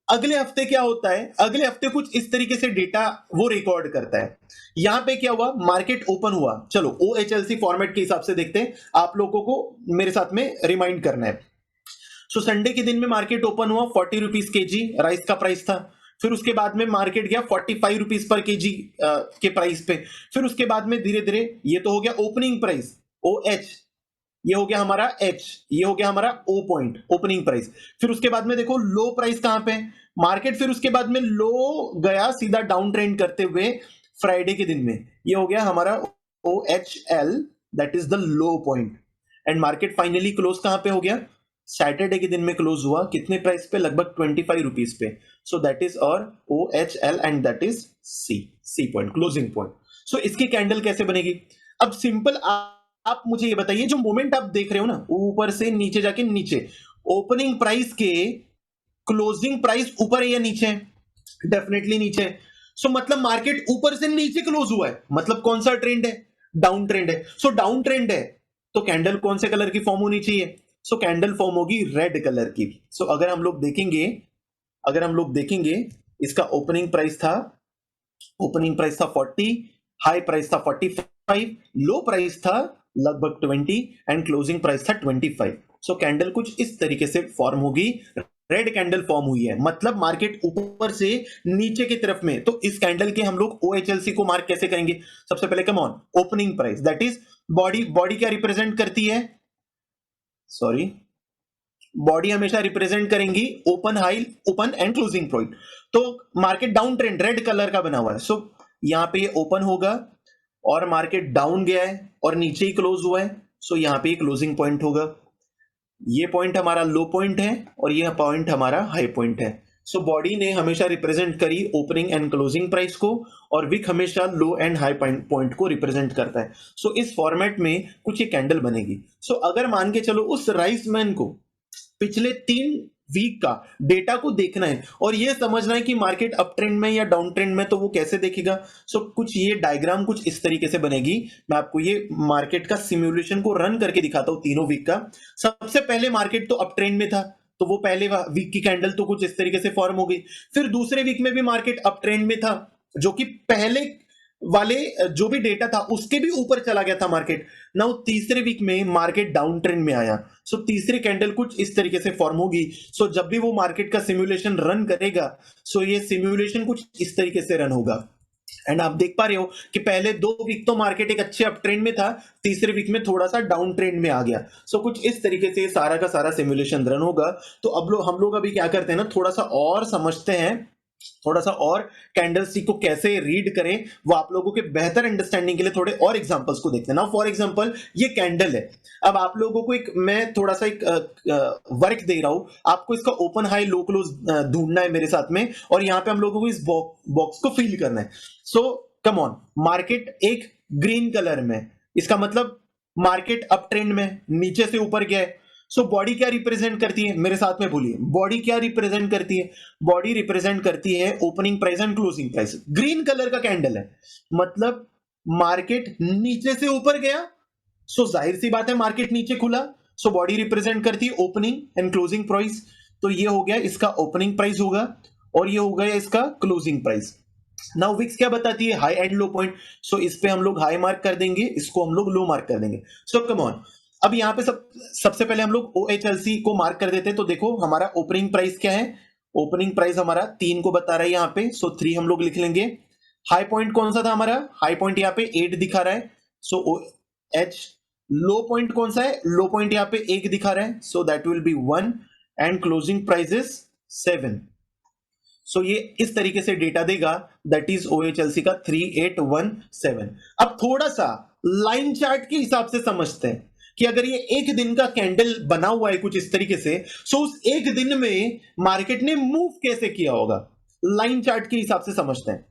अगले हफ्ते क्या होता है? अगले हफ्ते कुछ इस तरीके से डेटा वो रिकॉर्ड करता है। यहां पे क्या हुआ? मार्केट ओपन हुआ। चलो OHLC फॉर्मेट के हिसाब से देखते हैं, आप लोगों को मेरे साथ में रिमाइंड करना है। सो संडे के दिन में मार्केट ओपन हुआ 40 रुपीज केजी राइस का प्राइस था। फिर उसके बाद में मार्केट गया 45 रुपीज पर केजी के प्राइस पे। फिर उसके बाद में धीरे धीरे ये तो हो गया ओपनिंग प्राइस OH, ये हो गया हमारा H, ये हो गया हमारा O पॉइंट ओपनिंग प्राइस। फिर उसके बाद में देखो लो प्राइस कहां पे? मार्केट फिर उसके बाद में लो गया सीधा डाउन ट्रेंड करते हुए फ्राइडे के दिन में, ये हो गया हमारा OHL, that is the low point. And market finally close कहां पे हो गया? सैटरडे के दिन में क्लोज हुआ कितने प्राइस पे? लगभग 25 रुपीज पे। सो दैट इज और OHL and that is C point, closing point. So इसकी कैंडल कैसे बनेगी? अब सिंपल आप मुझे ये बताइए, जो मोमेंट आप देख रहे हो ना ऊपर से नीचे जाके नीचे, ओपनिंग प्राइस के क्लोजिंग प्राइस ऊपर है या नीचे है? डेफिनेटली नीचे है। सो मतलब मार्केट ऊपर से नीचे क्लोज हुआ है, मतलब कौन सा ट्रेंड है? डाउन ट्रेंड है। सो डाउन ट्रेंड है तो कैंडल कौन से कलर की फॉर्म होनी चाहिए? सो कैंडल फॉर्म होगी रेड कलर की। सो अगर हम लोग देखेंगे इसका ओपनिंग प्राइस था 40, हाई प्राइस था 45, लो प्राइस था लगभग 20 एंड क्लोजिंग प्राइस था 25। सो कैंडल कुछ इस तरीके से फॉर्म होगी। रेड कैंडल फॉर्म हुई है मतलब मार्केट ऊपर से नीचे की तरफ में। तो इस कैंडल के हम लोग OHLC को मार्क कैसे करेंगे? सबसे पहले come on opening price, that is body क्या रिप्रेजेंट करती है? सॉरी, बॉडी हमेशा रिप्रेजेंट करेंगी open, high, open and closing point. तो market down trend red colour का बना हुआ है। सो यहां पे ये ओपन होगा और मार्केट डाउन गया है और नीचे ही क्लोज हुआ है। सो यहां पे क्लोजिंग पॉइंट होगा। ये पॉइंट हमारा लो पॉइंट है और ये पॉइंट हमारा हाई पॉइंट है। सो बॉडी ने हमेशा रिप्रेजेंट करी ओपनिंग एंड क्लोजिंग प्राइस को, और विक हमेशा लो एंड हाई पॉइंट को रिप्रेजेंट करता है। सो इस फॉर्मेट में कुछ ये कैंडल बनेगी। सो अगर मान के चलो उस राइस मैन को पिछले 3 वीक का डेटा को देखना है और ये समझना है कि मार्केट अप ट्रेंड में या डाउन ट्रेंड में, तो वो कैसे देखेगा? सो कुछ ये डायग्राम कुछ इस तरीके से बनेगी। मैं आपको ये मार्केट का सिमुलेशन को रन करके दिखाता हूं तीनों वीक का। सबसे पहले मार्केट तो अप ट्रेंड में था, तो वो पहले वीक की कैंडल तो कुछ इस तरीके से फॉर्म हो गई। फिर दूसरे वीक में भी मार्केट अप ट्रेंड में था, जो कि पहले वाले जो भी डेटा था उसके भी ऊपर चला गया था मार्केट। नाउ तीसरे वीक में मार्केट डाउन ट्रेंड में आया। सो तीसरी कैंडल कुछ इस तरीके से फॉर्म होगी। सो जब भी वो मार्केट का सिमुलेशन रन करेगा, सो ये सिमुलेशन कुछ इस तरीके से रन होगा। एंड आप देख पा रहे हो कि पहले 2 वीक तो मार्केट एक अच्छे अप ट्रेंड में था, तीसरे वीक में थोड़ा सा डाउन ट्रेंड में आ गया। सो कुछ इस तरीके से सारा का सारा सिमुलेशन रन होगा। तो अब हम लोग अभी क्या करते हैं ना, थोड़ा सा और समझते हैं, थोड़ा सा और कैंडलस्टिक को कैसे रीड करें, वो आप लोगों के बेहतर अंडरस्टैंडिंग के लिए थोड़े और एग्जांपल्स को देखते हैं ना। फॉर एग्जांपल ये कैंडल है। अब आप लोगों को मैं थोड़ा सा वर्क दे रहा हूं, आपको इसका ओपन हाई लो क्लोज ढूंढना है मेरे साथ में, और यहां पे हम लोगों को इस बॉक्स को फिल करना है। सो कम ऑन, मार्केट एक ग्रीन कलर में, इसका मतलब मार्केट अप ट्रेंड में नीचे से ऊपर गया है। सो बॉडी क्या रिप्रेजेंट करती है, मेरे साथ में बोलिए, बॉडी क्या रिप्रेजेंट करती है? बॉडी रिप्रेजेंट करती है opening price and closing price. Green colour का कैंडल है, मतलब मार्केट नीचे से ऊपर गया, सो जाहिर सी बात है मार्केट नीचे खुला। सो बॉडी रिप्रेजेंट करती है ओपनिंग एंड क्लोजिंग प्राइस। तो ये हो गया इसका ओपनिंग प्राइस होगा, और ये हो गया इसका क्लोजिंग प्राइस। नाउ विक्स क्या बताती है? High and low point. So इस पे हम लोग हाई मार्क कर देंगे, इसको हम लोग लो मार्क कर देंगे। सो कम ऑन, अब यहां पे सबसे पहले हम लोग OHLC को मार्क कर देते हैं। तो देखो हमारा ओपनिंग प्राइस क्या है? ओपनिंग प्राइस हमारा 3 को बता रहा है यहां पे, सो 3 हम लोग लिख लेंगे। हाई पॉइंट कौन सा था हमारा? हाई पॉइंट यहाँ पे 8 दिखा रहा है, सो OH। लो पॉइंट कौन सा है? लो पॉइंट यहाँ पे 1 दिखा रहा है, so that will B 1, and closing price is 7। सो ये इस तरीके से डेटा देगा, दैट इज OHLC का 3817। अब थोड़ा सा लाइन चार्ट के हिसाब से समझते हैं कि अगर ये एक दिन का कैंडल बना हुआ है कुछ इस तरीके से, सो उस एक दिन में मार्केट ने मूव कैसे किया होगा, लाइन चार्ट के हिसाब से समझते हैं।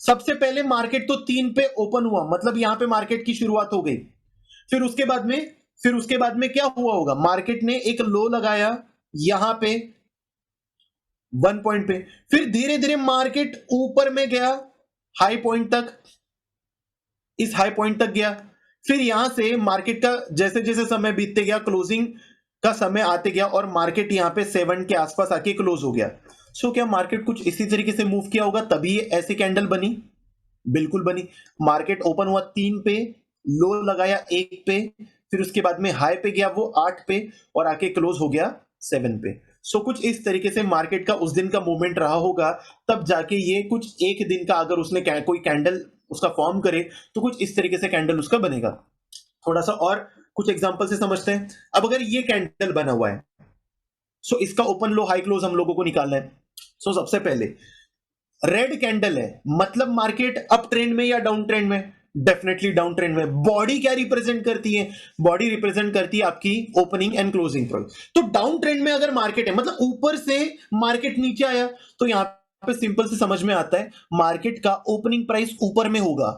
सबसे पहले मार्केट तो 3 पे ओपन हुआ, मतलब यहां पे मार्केट की शुरुआत हो गई। फिर उसके बाद में क्या हुआ होगा? मार्केट ने एक लो लगाया यहां पे 1 पॉइंट पे, फिर धीरे धीरे मार्केट ऊपर में गया हाई पॉइंट तक, इस हाई पॉइंट तक गया। फिर यहां से मार्केट का जैसे जैसे समय बीतते गया, क्लोजिंग का समय आते गया, और मार्केट यहां पे 7 के आसपास आके क्लोज हो गया। सो क्या मार्केट कुछ इसी तरीके से मूव किया होगा, तभी ये ऐसी कैंडल बनी? बिल्कुल बनी। मार्केट ओपन हुआ 3 पे, लो लगाया 1 पे, फिर उसके बाद में हाई पे गया वो 8 पे, और आके क्लोज हो गया 7 पे। सो कुछ इस तरीके से मार्केट का उस दिन का मूवमेंट रहा होगा, तब जाके ये कुछ एक दिन का अगर उसने कोई कैंडल उसका फॉर्म करे, तो कुछ इस तरीके से कैंडल उसका बनेगा। थोड़ा सा और कुछ एग्जांपल से समझते हैं। अब अगर ये कैंडल बना हुआ है, सो इसका ओपन लो हाई क्लोज हम लोगों को निकालना है। सो सबसे पहले रेड कैंडल है, मतलब मार्केट अप ट्रेंड में या डाउन ट्रेंड में? डेफिनेटली डाउन ट्रेंड में। बॉडी क्या रिप्रेजेंट करती है? बॉडी रिप्रेजेंट करती है आपकी ओपनिंग एंड क्लोजिंग प्राइस। तो डाउन ट्रेंड में अगर मार्केट है, मतलब ऊपर से मार्केट नीचे आया, तो यहां पे सिंपल से समझ में आता है मार्केट का ओपनिंग प्राइस ऊपर में होगा,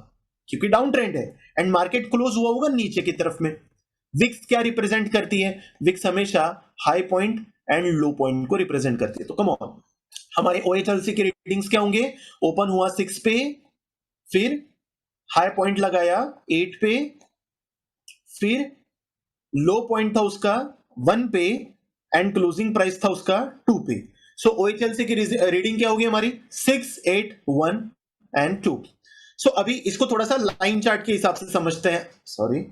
क्योंकि डाउन ट्रेंड है, एंड मार्केट क्लोज हुआ होगा नीचे की तरफ में। विक्स क्या रिप्रेजेंट करती है? विक्स हमेशा high point and low point को रिप्रेजेंट करती है। तो कम ऑन, हमारे OHLC के रीडिंग्स क्या होंगे? ओपन हुआ 6 पे, फिर हाई पॉइंट लगाया 8 पे, फिर लो पॉइंट था उसका 1 पे, एंड क्लोजिंग प्राइस था उसका 2 पे। सो OHLC की रीडिंग क्या होगी हमारी? 6, 8, 1 एंड 2। सो अभी इसको थोड़ा सा लाइन चार्ट के हिसाब से समझते हैं। सॉरी,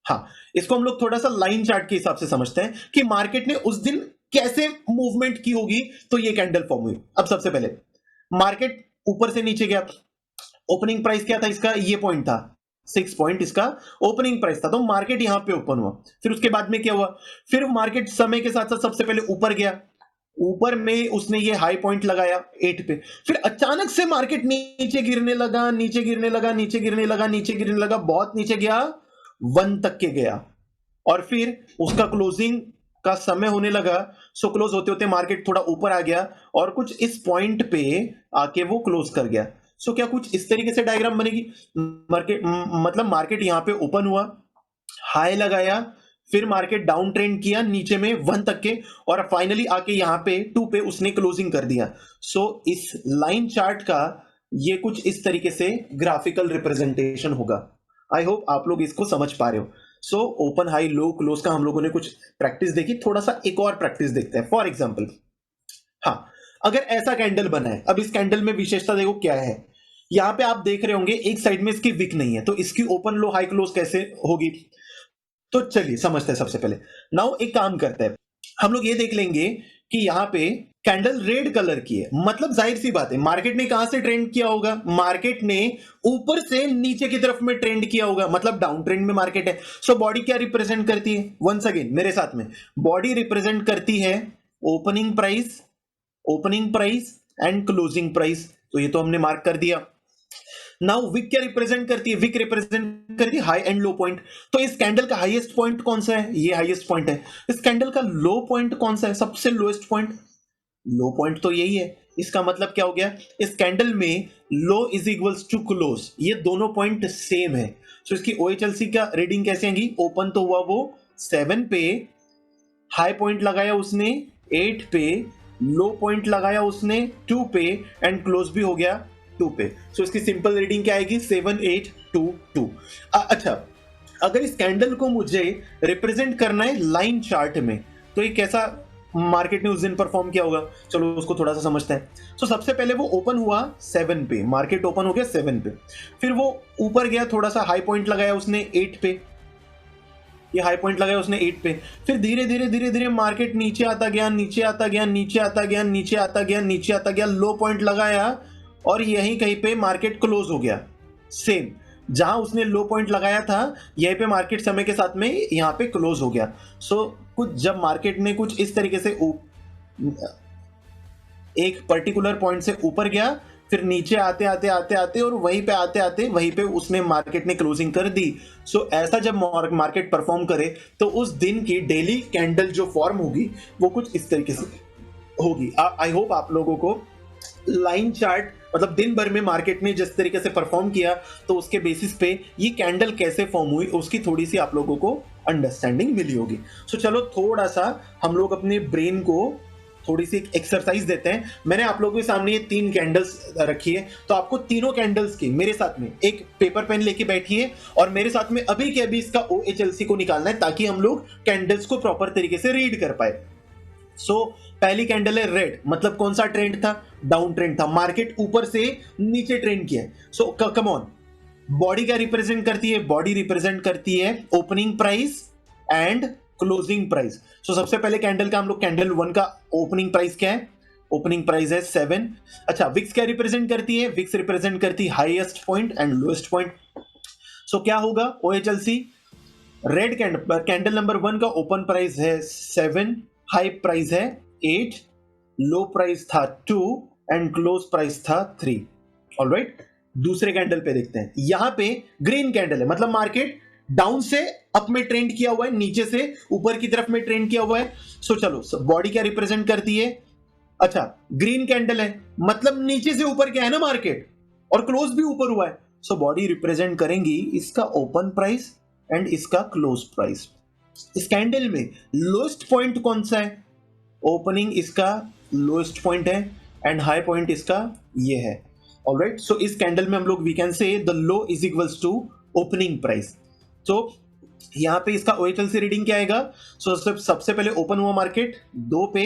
हाँ, इसको हम लोग थोड़ा सा लाइन चार्ट के हिसाब से समझते हैं कि मार्केट ने उस दिन कैसे मूवमेंट की होगी, तो ये कैंडल फॉर्म हुई। अब सबसे पहले मार्केट ऊपर से नीचे गया, ओपनिंग प्राइस क्या था इसका? ये पॉइंट था 6 पॉइंट, इसका ओपनिंग प्राइस था, तो मार्केट यहां पे ओपन हुआ। फिर उसके बाद में क्या हुआ? फिर मार्केट समय के साथ साथ सबसे पहले ऊपर गया, ऊपर में उसने ये हाई पॉइंट लगाया 8 पे, फिर अचानक से मार्केट नीचे गिरने लगा, नीचे गिरने लगा, नीचे गिरने लगा, नीचे गिरने लगा, बहुत नीचे गया, 1 तक के गया, और फिर उसका क्लोजिंग का समय होने लगा, सो क्लोज होते होते मार्केट थोड़ा ऊपर आ गया और कुछ इस पॉइंट पे आके वो क्लोज कर गया। सो क्या कुछ इस तरीके से डायग्राम बनेगी? मतलब मार्केट यहाँ पे ओपन हुआ, हाई लगाया, फिर मार्केट डाउन ट्रेंड किया नीचे में 1 तक के, और फाइनली आके यहाँ पे 2 पे उसने क्लोजिंग कर दिया। सो इस लाइन चार्ट का ये कुछ इस तरीके से ग्राफिकल रिप्रेजेंटेशन होगा। आई होप आप लोग इसको समझ पा रहे हो। So open high low close का हम लोगों ने कुछ प्रैक्टिस देखी, थोड़ा सा एक और प्रैक्टिस देखते हैं। फॉर एग्जाम्पल, हाँ, अगर ऐसा कैंडल बना है, अब इस कैंडल में विशेषता देखो क्या है। यहां पे आप देख रहे होंगे एक साइड में इसकी विक नहीं है, तो इसकी ओपन लो हाई क्लोज कैसे होगी? तो चलिए समझते हैं सबसे पहले। नाउ एक काम करते हैं, हम लोग ये देख लेंगे कि यहां पे कैंडल रेड कलर की है, मतलब जाहिर सी बात है मार्केट ने कहां से ट्रेंड किया होगा? मार्केट ने ऊपर से नीचे की तरफ में ट्रेंड किया होगा, मतलब डाउन ट्रेंड में मार्केट है। सो बॉडी क्या रिप्रेजेंट करती है? वंस अगेन मेरे साथ में, बॉडी रिप्रेजेंट करती है opening price and closing price. तो ये तो हमने मार्क कर दिया। नाउ विक क्या रिप्रेजेंट करती है? विक रिप्रेजेंट करती है हाई एंड लो पॉइंट। तो इस कैंडल का हाईएस्ट पॉइंट कौन सा है? ये हाईएस्ट पॉइंट है। इस कैंडल का लो पॉइंट कौन सा है? सबसे लोएस्ट पॉइंट। लो पॉइंट तो यही है। इसका मतलब क्या हो गया? इस कैंडल में लो इज इक्वल्स टू क्लोज, ये दोनों पॉइंट सेम है। सो इसकी ओएचएलसी का रीडिंग कैसे आएगी? ओपन तो हुआ वो 7 पे, हाई पॉइंट लगाया उसने 8 पे, लो पॉइंट लगाया उसने 2 पे, एंड क्लोज भी हो गया 2 पे। सो इसकी सिंपल रीडिंग क्या आएगी? 7 8 2 2। अच्छा, अगर इस कैंडल को मुझे रिप्रेजेंट करना है लाइन चार्ट में, तो ये कैसा मार्केट ने उस दिन परफॉर्म किया होगा? चलो उसको थोड़ा सा समझते हैं। सो सबसे पहले वो ओपन हुआ 7 पे, मार्केट ओपन हो गया 7 पे, फिर वो ऊपर गया, थोड़ा सा हाई पॉइंट लगाया उसने 8 पे, ये हाई पॉइंट लगाया उसने 8 पे, फिर धीरे धीरे धीरे धीरे मार्केट नीचे आता गया, नीचे आता गया, नीचे आता गया, नीचे आता गया, नीचे आता गया, लो पॉइंट लगाया और यहीं कहीं पे मार्केट क्लोज हो गया। सेम जहां उसने लो पॉइंट लगाया था यहीं पे मार्केट समय के साथ में यहां पे क्लोज हो गया। सो कुछ जब मार्केट ने कुछ इस तरीके से एक पर्टिकुलर पॉइंट से ऊपर गया, फिर नीचे आते आते आते आते और वहीं पे आते आते वहीं पे उसने मार्केट ने क्लोजिंग कर दी। सो ऐसा जब मार्केट परफॉर्म करे तो उस दिन की डेली कैंडल जो फॉर्म होगी वो कुछ इस तरीके से होगी। आई होप आप लोगों को लाइन चार्ट, मतलब दिन भर में मार्केट ने जिस तरीके से परफॉर्म किया तो उसके बेसिस पे ये कैंडल कैसे फॉर्म हुई उसकी थोड़ी सी आप लोगों को अंडरस्टैंडिंग मिली होगी। सो चलो थोड़ा सा हम लोग अपने ब्रेन को थोड़ी सी एक्सरसाइज देते हैं। मैंने आप लोगों के सामने ये 3 कैंडल्स रखी है, तो आपको तीनों कैंडल्स की मेरे साथ में एक पेपर पेन लेके बैठिए और मेरे साथ में अभी के अभी इसका OHLC को निकालना है ताकि हम लोग कैंडल्स को प्रॉपर तरीके से रीड कर पाए। सो पहली कैंडल है रेड, मतलब कौन सा ट्रेंड था? डाउन ट्रेंड था, मार्केट ऊपर से नीचे ट्रेंड किया। सो कम ऑन, बॉडी क्या रिप्रेजेंट करती है? बॉडी रिप्रेजेंट करती है opening price and closing price. So सबसे पहले कैंडल का हम लोग कैंडल 1 का ओपनिंग प्राइस क्या है? ओपनिंग प्राइस है 7। अच्छा, विक्स क्या रिप्रेजेंट करती है? विक्स रिप्रेजेंट करती है highest point and lowest point. So क्या होगा OHLC? रेड कैंडल नंबर 1 का ओपन प्राइस है 7, हाई प्राइस है 8, लो प्राइस था 2 एंड क्लोज प्राइस था 3। ऑलराइट, दूसरे कैंडल पे देखते हैं। यहां पे ग्रीन कैंडल है, मतलब मार्केट डाउन से अप में ट्रेंड किया हुआ है, नीचे से ऊपर की तरफ में ट्रेंड किया हुआ है। सो चलो, बॉडी क्या रिप्रेजेंट करती है? अच्छा, ग्रीन कैंडल है, मतलब नीचे से ऊपर क्या है ना मार्केट, और क्लोज भी ऊपर हुआ है। सो बॉडी रिप्रेजेंट करेंगी इसका ओपन प्राइस एंड इसका क्लोज प्राइस। इस कैंडल में लोएस्ट पॉइंट कौन सा है? ओपनिंग इसका लोएस्ट पॉइंट है एंड हाई पॉइंट इसका ये है। ऑलराइट, सो इस कैंडल में हम लोग we can say the low is equals to opening price. तो यहां पे इसका OHLC रीडिंग क्या आएगा? सो सबसे पहले ओपन हुआ मार्केट 2 पे,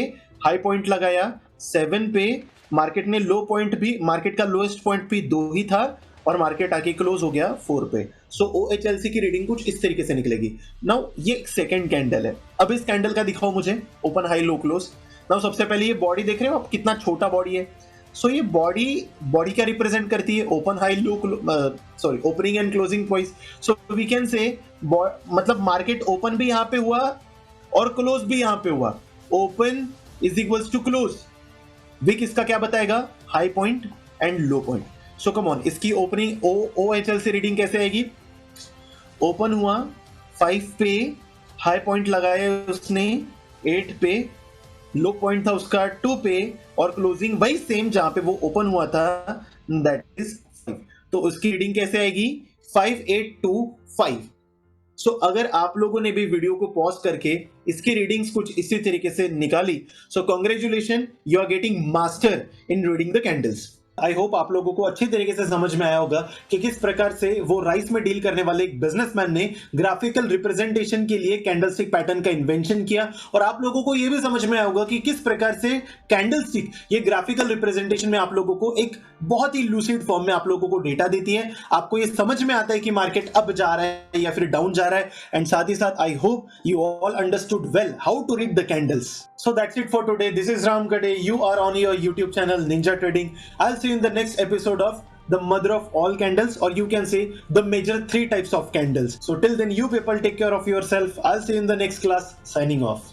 हाई पॉइंट लगाया 7 पे, मार्केट ने लो पॉइंट भी, मार्केट का लोएस्ट पॉइंट भी 2 ही था और मार्केट आके क्लोज हो गया 4 पे। सो OHLC की रीडिंग कुछ इस तरीके से निकलेगी। नाउ ये सेकंड कैंडल है, अब इस कैंडल का दिखाओ मुझे open high low close. Now सबसे पहले ये बॉडी देख रहे हो आप, कितना छोटा बॉडी है। सो ये बॉडी क्या रिप्रेजेंट करती है? Open high low, sorry, opening and closing price. So we can say मतलब मार्केट ओपन भी यहां पे हुआ और क्लोज भी यहां पे हुआ। Open is equals to close. Wick इसका क्या बताएगा? High point and low point. So come on, इसकी ओपनिंग OHLC रीडिंग कैसे आएगी? ओपन हुआ 5 पे, हाई पॉइंट लगाया उसने 8 पे, लो पॉइंट था उसका 2 पे, और क्लोजिंग वही सेम जहां पे वो ओपन हुआ था, दैट इज 5। तो उसकी रीडिंग कैसे आएगी? 5825। सो अगर आप लोगों ने भी वीडियो को पॉज करके इसकी रीडिंग्स कुछ इसी तरीके से निकाली, so congratulation, you are getting master in reading the candles. I hope आप लोगों को अच्छी तरीके से समझ में आया होगा कि किस प्रकार से वो राइस में डील करने वाले एक बिजनेसमैन ने ग्राफिकल रिप्रेजेंटेशन के लिए कैंडलस्टिक पैटर्न का इन्वेंशन किया, और आप लोगों को यह भी समझ में आया होगा कि किस प्रकार से कैंडलस्टिक ये ग्राफिकल रिप्रेजेंटेशन में आप लोगों को एक बहुत ही लूसिड फॉर्म में आप लोगों को डेटा देती है। आपको ये समझ में आता है कि मार्केट अप जा रहा है या फिर डाउन जा रहा है, एंड साथ ही साथ I hope you all understood well how to read the candles. So that's it for today. This is Ram Gade. You are on your YouTube channel Ninja Trading. I'll see you in the next episode of the mother of all candles, or you can say the major 3 types of candles. So till then, you people take care of yourself. I'll see you in the next class. Signing off.